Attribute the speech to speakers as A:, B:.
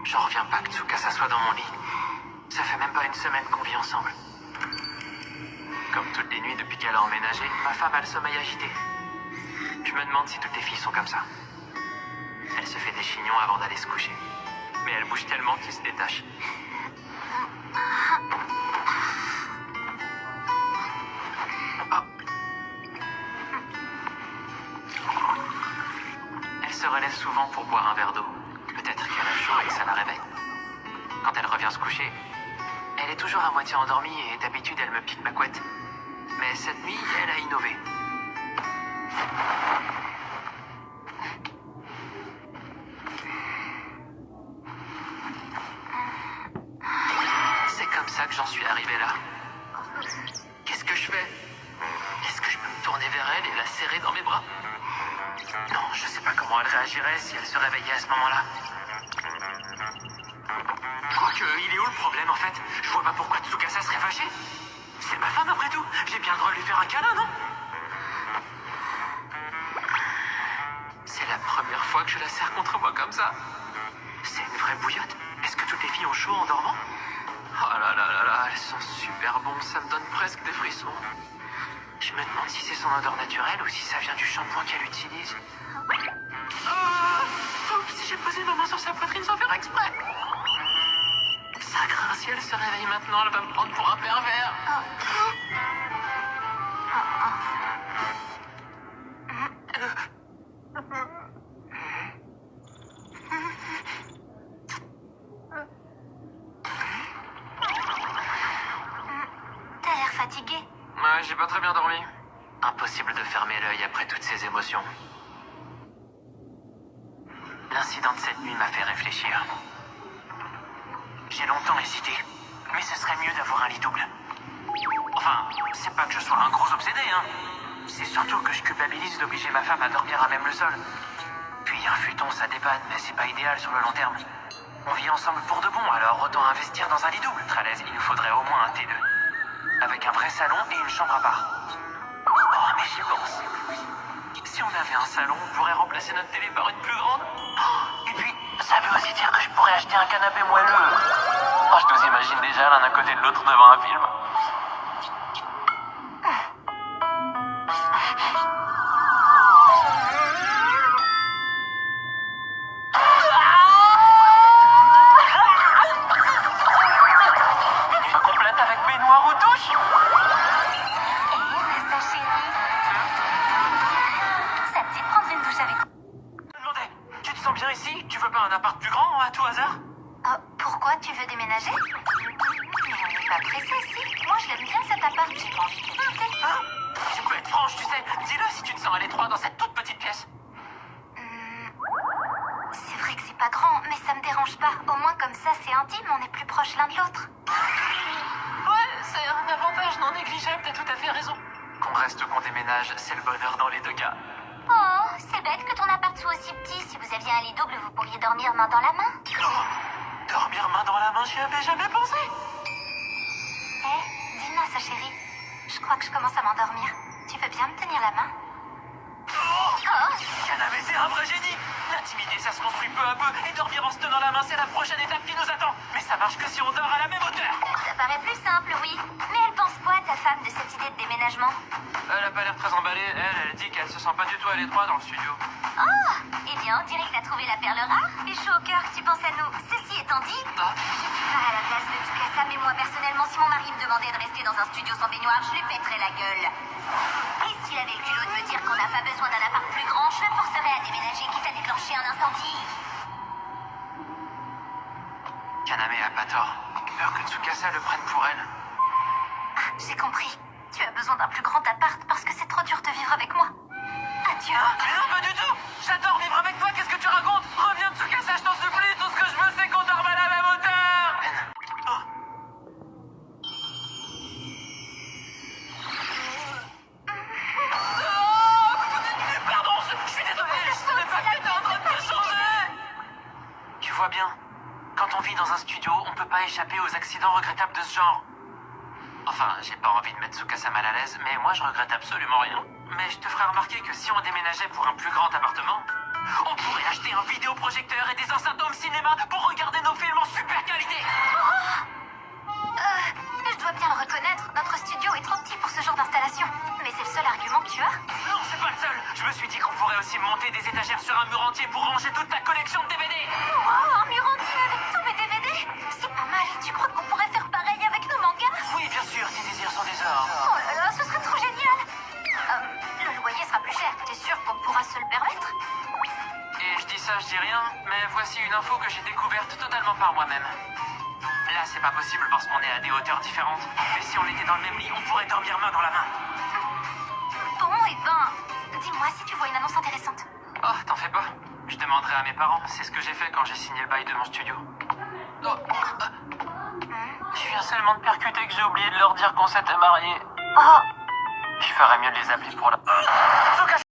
A: J'en reviens pas que Tsukasa soit dans mon lit. Ça fait même pas une semaine qu'on vit ensemble. Comme toutes les nuits depuis qu'elle a emménagé, ma femme a le sommeil agité. Je me demande si toutes les filles sont comme ça. Elle se fait des chignons avant d'aller se coucher. Mais elle bouge tellement qu'il se détache. Oh. Elle se relève souvent pour boire un verre d'eau. Peut-être qu'elle a chaud et que ça la réveille. Quand elle revient se coucher, elle est toujours à moitié endormie et d'habitude elle me pique ma couette. Mais cette nuit, elle a innové. C'est comme ça que j'en suis arrivé là. Qu'est-ce que je fais? Est-ce que je peux me tourner vers elle et la serrer dans mes bras? Non, je sais pas comment elle réagirait si elle se réveillait à ce moment-là. Quoique, il est où le problème en fait? Je vois pas pourquoi Tsukasa serait fâchée. C'est ma femme après tout. J'ai bien le droit de lui faire un câlin, non? C'est la première fois que je la serre contre moi comme ça. C'est une vraie bouillotte. Est-ce que toutes les filles ont chaud en dormant? Oh là là là là, elles sont super bonnes, ça me donne presque des frissons. Je me demande si c'est son odeur naturelle ou si ça vient du shampoing qu'elle utilise. Oups, j'ai posé ma main sur sa poitrine sans faire exprès. Ça grince, si elle se réveille maintenant, elle va me prendre pour un pervers.
B: T'as l'air fatigué.
A: Ouais, j'ai pas très bien dormi. Impossible de fermer l'œil après toutes ces émotions. L'incident de cette nuit m'a fait réfléchir. J'ai longtemps hésité, mais ce serait mieux d'avoir un lit double. Enfin, c'est pas que je sois un gros obsédé, hein. C'est surtout que je culpabilise d'obliger ma femme à dormir à même le sol. Puis un futon, ça dépanne, mais c'est pas idéal sur le long terme. On vit ensemble pour de bon, alors autant investir dans un lit double. Tralaise, il nous faudrait au moins un T2. Avec un vrai salon et une chambre à part. Oh, mais j'y pense. Si on avait un salon, on pourrait remplacer notre télé par une plus grande. Oh, et puis, ça veut aussi dire que je pourrais acheter un canapé moelleux. Oh, je nous imagine déjà l'un à côté de l'autre devant un film. Nuit complète avec baignoire ou douche.
B: Ma chérie. Ça te dit de prendre une douche avec moi?
A: Je me demandais, tu te sens bien ici? Tu veux pas un appart plus grand, à tout hasard?
B: Oh, pourquoi tu veux déménager? Mais on n'est pas pressé, si. Moi, je l'aime bien cet appart. J'ai pas envie de le quitter.
A: Hein? Tu peux être franche, tu sais. Dis-le si tu te sens à l'étroit dans cette toute petite pièce.
B: C'est vrai que c'est pas grand, mais ça me dérange pas. Au moins, comme ça, c'est intime, on est plus proches l'un de l'autre.
A: Ouais, c'est un avantage non négligeable, t'as tout à fait raison. Qu'on reste ou qu'on déménage, c'est le bonheur dans les deux cas.
B: Oh, c'est bête que ton appart soit aussi petit. Si vous aviez un lit double, vous pourriez dormir main dans la main.
A: Oh, dormir main dans la main, j'y avais jamais pensé.
B: Dis-moi ça, chérie. Je crois que je commence à m'endormir. Tu veux bien me tenir la main?
A: Kaname, c'est un vrai génie. L'intimité, ça se construit peu à peu, et dormir en se tenant la main, c'est la prochaine étape qui nous attend. Mais ça marche que si on dort à la même hauteur.
B: Ça paraît plus simple, oui. Mais elle pense quoi, ta femme, de cette idée de déménagement?
A: Elle a pas l'air très emballée. Elle dit qu'elle se sent pas du tout à l'étroit dans le studio.
B: Oh, eh bien, on dirait que t'as trouvé la perle rare. Et chaud au cœur que tu penses à nous. Ceci étant dit,
A: Ah.
B: je suis pas à la place de Tsukasa, mais moi, personnellement, si mon mari me demandait de rester dans un studio sans baignoire, je lui pèterais la gueule. Et s'il avait le culot de me dire qu'on n'a pas besoin d'un appart plus grand, je le forcerais à déménager, quitte à déclencher un incendie.
A: Kaname a pas tort. Peur que Tsukasa le prenne pour elle.
B: Ah, j'ai compris. Tu as besoin d'un plus grand appart parce que c'est trop dur de vivre avec moi. Adieu.
A: Mais non, pas du tout. J'adore vivre avec toi, qu'est-ce que tu racontes? Reviens Tsukasa, je t'en supplie. Tout ce que je veux, c'est qu'on dorme à la même hauteur. Oh. Pardon, je suis désolé, je savais pas que t'étais en train de te changer. Tu vois bien, quand on vit dans un studio, on peut pas échapper aux accidents regrettables de ce genre. Enfin, j'ai pas envie de mettre Tsukasa mal à l'aise, mais moi je regrette absolument rien. Mais je te ferai remarquer que si on déménageait pour un plus grand appartement, on pourrait acheter un vidéoprojecteur et des enceintes home cinéma pour regarder nos films Ça, je dis rien, mais voici une info que j'ai découverte totalement par moi-même. Là, c'est pas possible parce qu'on est à des hauteurs différentes. Mais si on était dans le même lit, on pourrait dormir main dans la main.
B: Bon, et ben, dis-moi si tu vois une annonce intéressante.
A: Oh, t'en fais pas. Je demanderai à mes parents. C'est ce que j'ai fait quand j'ai signé le bail de mon studio. Oh. Je viens seulement de percuter que j'ai oublié de leur dire qu'on s'était mariés.
B: Oh,
A: Je ferais mieux de les appeler pour la... Faut que